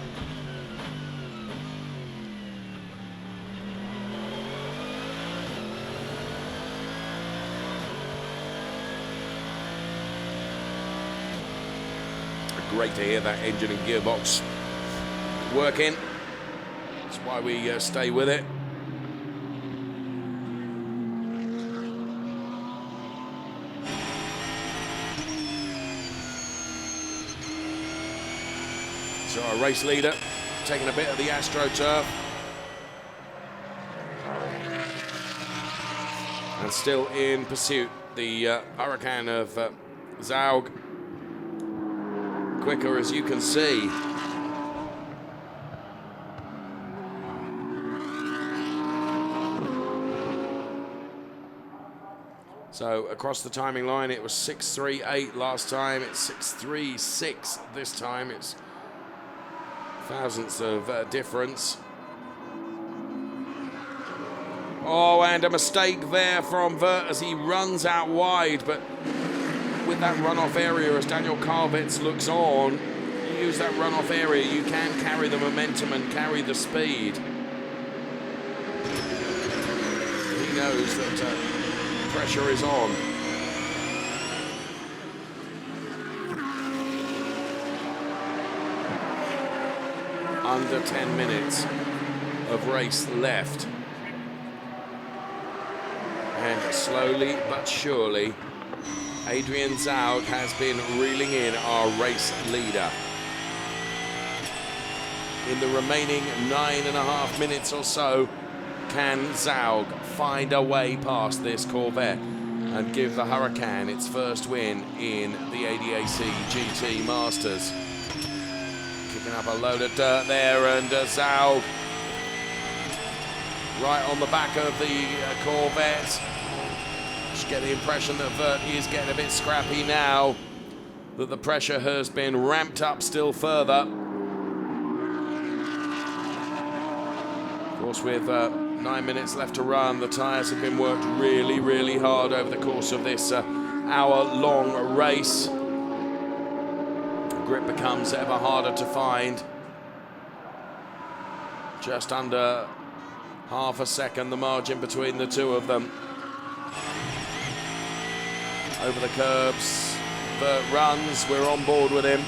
Great to hear that engine and gearbox working. That's why we stay with it. So our race leader taking a bit of the AstroTurf. And still in pursuit, the Huracan of Zaug. Quicker, as you can see. So across the timing line, it was 6.38 last time. It's 6.36 this time. It's thousandths of difference. Oh, and a mistake there from Wirth as he runs out wide, but with that runoff area, as Daniel Carvitz looks on, you use that runoff area, you can carry the momentum and carry the speed. He knows that pressure is on. Under 10 minutes of race left. And slowly but surely, Adrian Zaug has been reeling in our race leader. In the remaining 9.5 minutes or so, can Zaug find a way past this Corvette and give the Huracan its first win in the ADAC GT Masters? Kicking up a load of dirt there, and Zaug right on the back of the Corvette. Just get the impression that Wirth is getting a bit scrappy now, that the pressure has been ramped up still further. Of course, with 9 minutes left to run, the tyres have been worked really, really hard over the course of this hour-long race. Grip becomes ever harder to find. Just under half a second, the margin between the two of them. Over the curbs, Wirth runs, we're on board with him.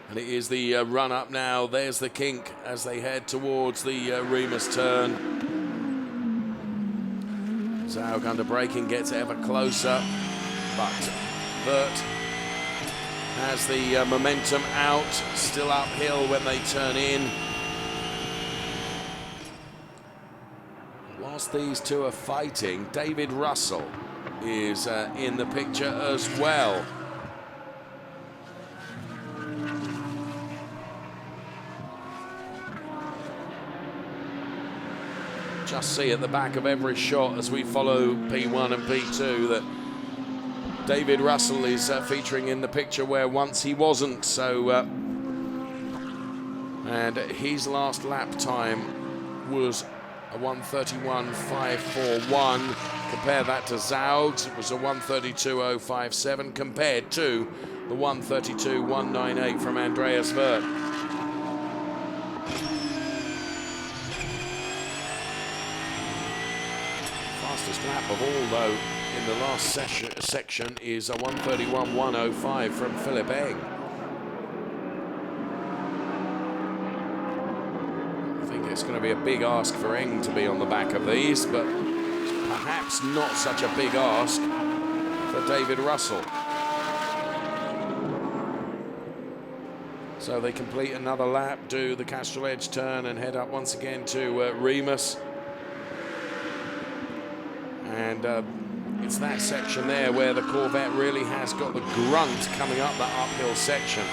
And it is the run up now. There's the kink as they head towards the Remus turn. Zaug under braking gets ever closer, but Wirth has the momentum out, still uphill when they turn in. Whilst these two are fighting, David Russell is in the picture as well. Just see at the back of every shot as we follow P1 and P2 that David Russell is featuring in the picture where once he wasn't. So And his last lap time was a 1:31.541. Compare that to Zaug's, it was a 1:32.057 compared to the 1:32.198 from Andreas Wirth. Fastest lap of all, though, in the last section is a 1:31.105 from Philipp Eng. It's going to be a big ask for Eng to be on the back of these, but perhaps not such a big ask for David Russell. So they complete another lap, do the Castrol Edge turn and head up once again to Remus. And it's that section there where the Corvette really has got the grunt coming up that uphill section.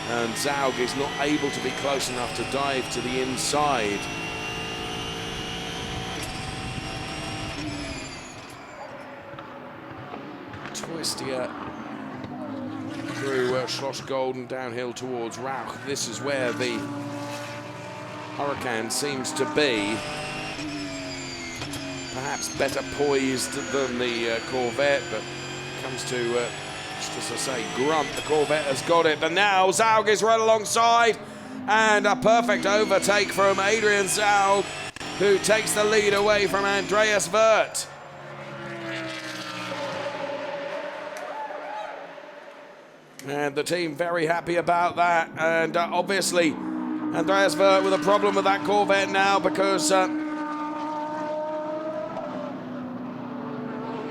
And Zaug is not able to be close enough to dive to the inside. Twistia through Schloss Golden downhill towards Rauch. This is where the Huracan seems to be perhaps better poised than the Corvette, but comes to just as I say, grunt. The Corvette has got it, but now Zaug is right alongside, and a perfect overtake from Adrian Zaug, who takes the lead away from Andreas Wirth. And the team very happy about that, and obviously Andreas Wirth with a problem with that Corvette now, because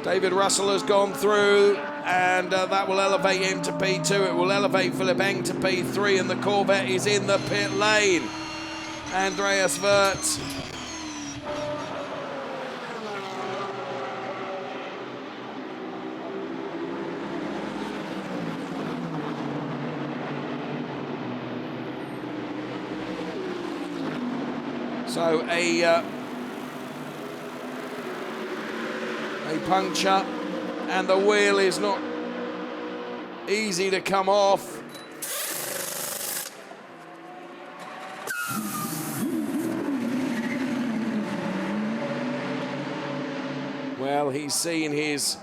David Russell has gone through, and that will elevate him to P2. It will elevate Philipp Eng to P3, and the Corvette is in the pit lane. Andreas Wirth. So a puncture, and the wheel is not easy to come off. Well, he's seen his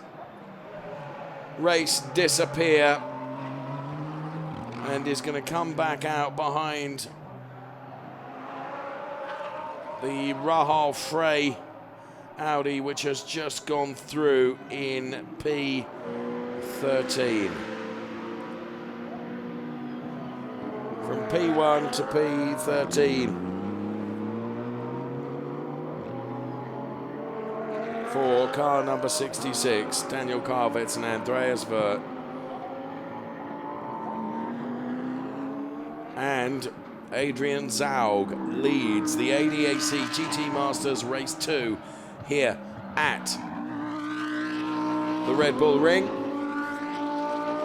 race disappear and is going to come back out behind the Rahal Frey Audi, which has just gone through in P13. From P1 to P13 for car number 66, Daniel Carvetz and Andreas Wirth. And Adrian Zaug leads the ADAC GT Masters Race 2 here at the Red Bull Ring.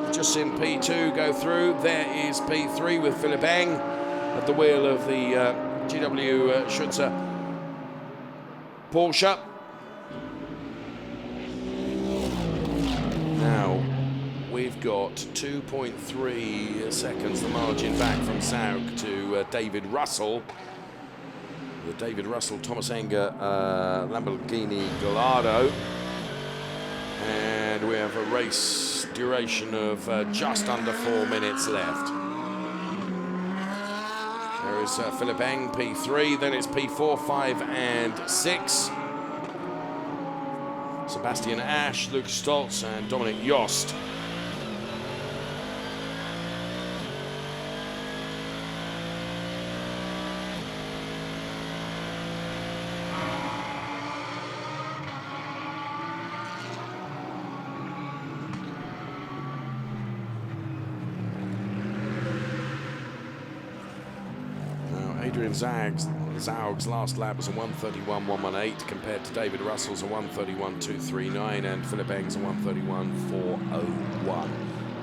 We've just seen P2 go through. There is P3 with Philipp Eng at the wheel of the GW Schutzer Porsche. Now we've got 2.3 seconds the margin back from Zaug to David Russell. The David Russell Thomas Enger Lamborghini Gallardo, and we have a race duration of just under 4 minutes left. There is Philipp Eng, P3, then it's P4, 5 and 6. Sebastian Asch, Luke Stoltz and Dominic Jost. Adrian Zaug's last lap was a 1:31.118 compared to David Russell's a 1:31.239 and Philipp Eng's a 1:31.401.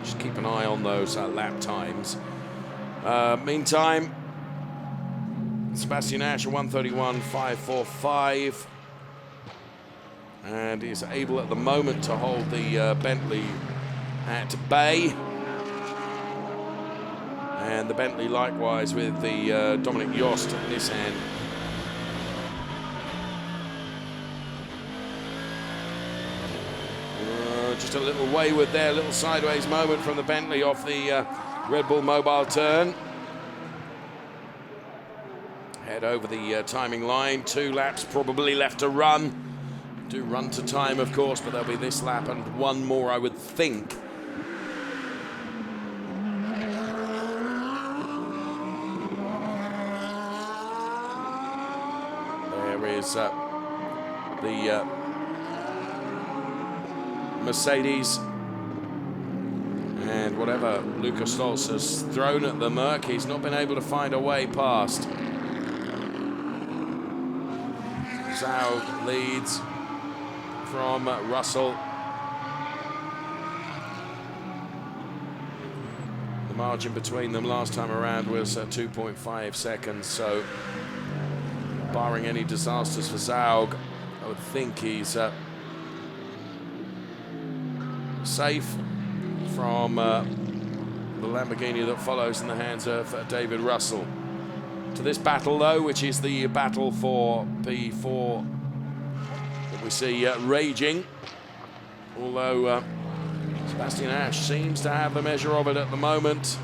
Just keep an eye on those lap times. Meantime, Sebastian Asch a 1:31.545 and is able at the moment to hold the Bentley at bay. And the Bentley likewise with the Dominic Yost Nissan. Just a little wayward there, a little sideways moment from the Bentley off the Red Bull Mobile turn. Head over the timing line, 2 laps probably left to run. Do run to time, of course, but there'll be this lap and one more, I would think. There is the Mercedes, and whatever Lucas Stolz has thrown at the Merc, he's not been able to find a way past. Zaug leads from Russell. The margin between them last time around was 2.5 seconds, so barring any disasters for Zaug, I would think he's safe from the Lamborghini that follows in the hands of David Russell. To this battle, though, which is the battle for P4 that we see raging, although Sebastian Ash seems to have the measure of it at the moment.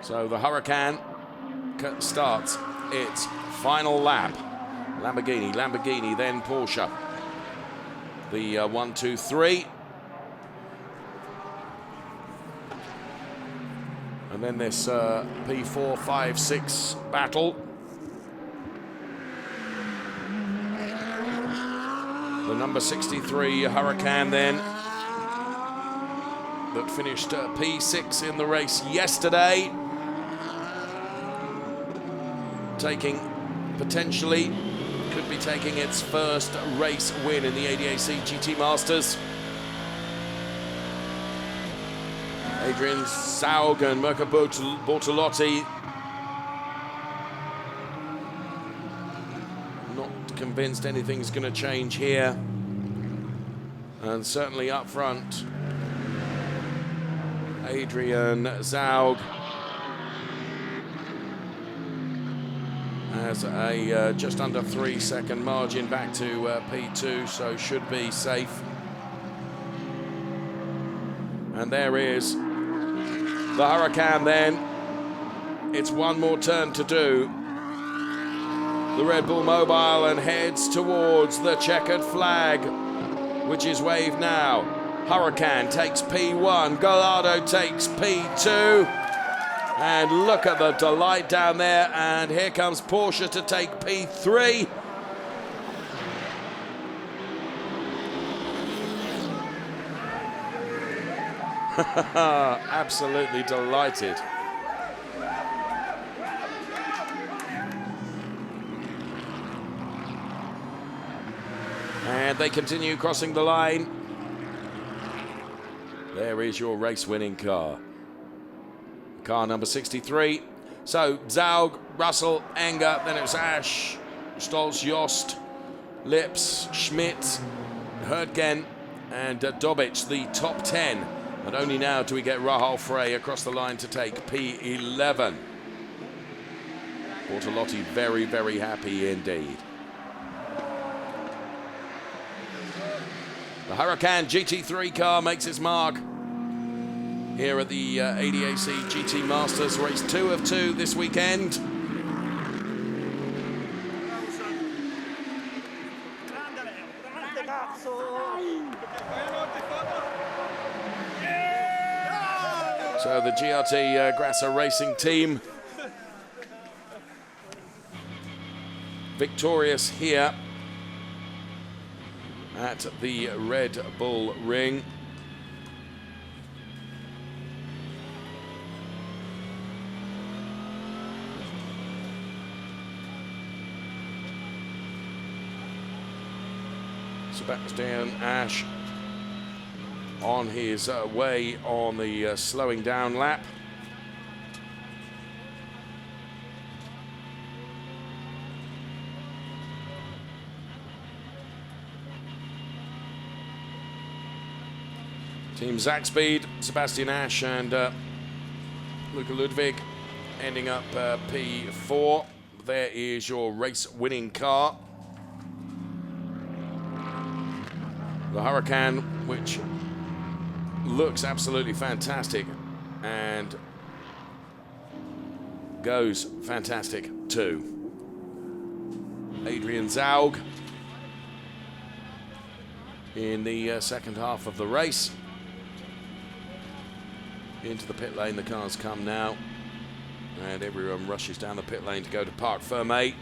So the Huracan starts its final lap. Lamborghini, then Porsche. The 1, 2, 3. And then this P4, 5, 6 battle. The number 63 Huracan then, that finished P6 in the race yesterday. Potentially could be taking its first race win in the ADAC GT Masters. Adrian Zaug and Mirko Bortolotti not convinced anything's going to change here. And certainly up front, Adrian Zaug has a just under 3 second margin back to P2, so should be safe. And there is the Huracan then. It's one more turn to do. The Red Bull Mobile and heads towards the checkered flag, which is waved now. Huracan takes P1, Gallardo takes P2. And look at the delight down there, and here comes Porsche to take P3. Absolutely delighted. And they continue crossing the line. There is your race-winning car. Car number 63. So Zaug, Russell, Enger, then it was Ash, Stolz, Yost, Lips, Schmidt, Herdgen, and Dobic, the top 10. And only now do we get Rahul Frey across the line to take P11. Bortolotti very, very happy indeed. The Huracan GT3 car makes its mark here at the ADAC GT Masters, race 2 of 2 this weekend. So the GRT Grasser Racing team victorious here at the Red Bull Ring. Sebastian Ash on his way on the slowing down lap. Team Zach Speed, Sebastian Ash and Luca Ludwig ending up P4. There is your race-winning car. The Huracan, which looks absolutely fantastic and goes fantastic too. Adrian Zaug in the second half of the race. Into the pit lane the cars come now, and everyone rushes down the pit lane to go to Parc Fermé.